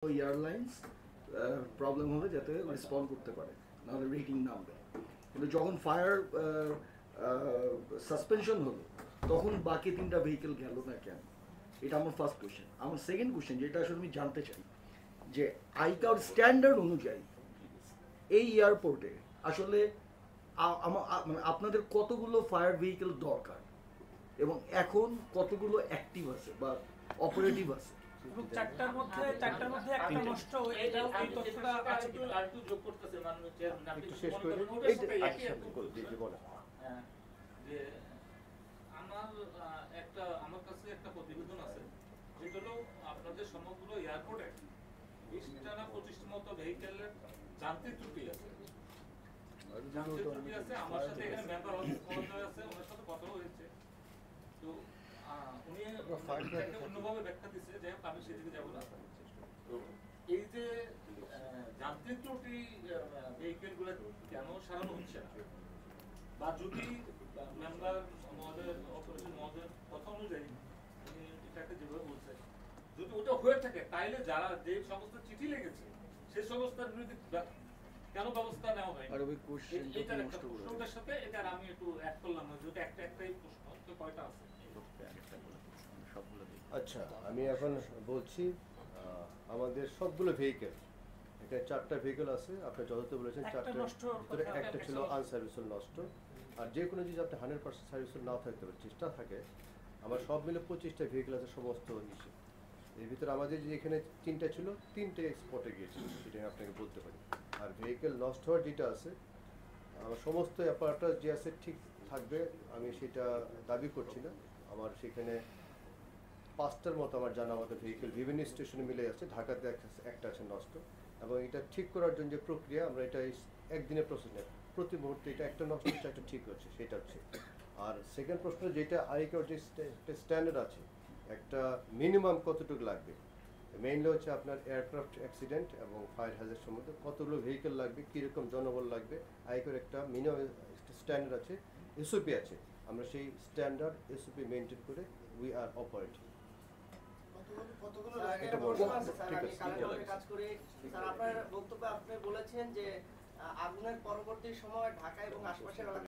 Airlines problem হবে যাতে respond করতে পারে, নাহলে রেটিং নামবে। কিন্তু যখন ফায়ার সাসপেনশন হলো তখন বাকি তিনটা ভেহিকেল গেল না কেন? এটা আমার ফার্স্ট কোয়েশ্চেন। আমার সেকেন্ড কোয়েশ্চেন যেটা আসলে আমি জানতে চাই যে আইকার স্ট্যান্ডার্ড অনুযায়ী এই এয়ারপোর্টে আসলে মানে আপনাদের কতগুলো ফায়ার ভেহিকেল দরকার এবং এখন কতগুলো অ্যাক্টিভ আছে বা অপারেটিভ আছে? এবং চারটার মধ্যে একটা নষ্ট, এটাও এই তথ্যটা আছে কি? আরেকটু যোগ করতেছে মাননীয় চেয়ারম্যান, আপনি একটু কিছু শেষ মনে করে করেন দিন। ওটার সাথে একই আচ্ছা, একদম। বলেন। হ্যাঁ, যে আমার আমার কাছে একটা প্রতিবেদন আছে যেটা হলো আপনাদের সমগ্র এয়ারপোর্টে 20টা না 25টা মতো ভেহিকেলের যান্ত্রিক ত্রুটি আছে। যান্ত্রিক ত্রুটি আছে। আমার সাথে এখানে মেম্বার মহোদয় আছে, ওনার সাথে কথা হয়েছে। তো উনি এটাকে অন্যভাবে ব্যাখ্যা দিচ্ছে, যাই হোক আমি সেদিকে যাবো না। তো এই যে যান্ত্রিক ত্রুটি ভেহিকেল গুলো কেন সারানো হচ্ছে না, বা যদি মেম্বার মহোদয় অপারেশন মহোদয়ের কথা অনুযায়ী উনি এটাকে যেভাবে বলছে, যদি ওটা হয়ে থাকে তাইলে যারা যে সমস্ত চিঠি লেগেছে সেই সংস্থার বিরুদ্ধে কেন ব্যবস্থা নেওয়া হয়? আর ওই কোশ্চেন এটার একটা প্রশ্নটার সাথে এটার আমি একটু অ্যাড করলাম, যেটা একটাই প্রশ্ন, তো কয়টা আছে? আচ্ছা, আমি এখন বলছি আমাদের সবগুলো ভেহিকেল, এখানে 4টা ভেহিকেল আছে। আপনি যত বলেছেন একটা 4টার নষ্ট, ভিতরে একটা ছিল একটা আনসার্ভিসেবল নষ্ট। আর যে কোনো যদি আপনি 100% সার্ভিসেবল না থাকতে পারে চেষ্টা থাকে, আমার সব মিলে 25টা ভেহিকেল আছে সমস্ত ইসে। এর ভিতরে আমাদের যে এখানে 3টা ছিল, 3টে স্পটে গিয়েছিল, সেটা আমি আপনাকে বলতে পারি। আর ভেহিকেল নষ্ট হওয়ার যেটা আছে, আমার সমস্ত অ্যাপারেটাস যে আছে ঠিক থাকবে আমি সেটা দাবি করছি না। আমার সেখানে 5টার মতো আমার জানা মতো ভেহিকেল বিভিন্ন স্টেশনে মিলে আছে, ঢাকাতে একটা আছে নষ্ট। এবং এটা ঠিক করার জন্য যে প্রক্রিয়া, আমরা এটা একদিনের প্রসেস নেই, প্রতি মুহূর্তে এটা একটা নষ্ট হচ্ছে একটা ঠিক হচ্ছে, সেটা হচ্ছে। আর সেকেন্ড প্রশ্ন যেটা আইকার যে স্ট্যান্ডার্ড আছে, একটা মিনিমাম কতটুকু লাগবে, মেইনলি হচ্ছে আপনার এয়ারক্রাফট অ্যাক্সিডেন্ট এবং ফায়ার হ্যাজার্ড সম্বন্ধে কতগুলো ভেহিকেল লাগবে, কীরকম জনবল লাগবে, আইকার একটা মিনিমাম স্ট্যান্ডার্ড আছে, এসওপি আছে। আমরা সেই স্ট্যান্ডার্ড এসওপি মেনটেন করে উই আর অপারেটিং। আপনার বক্তব্যে আপনি বলেছেন যে আগুনের পরবর্তী সময় ঢাকা এবং আশপাশের এলাকা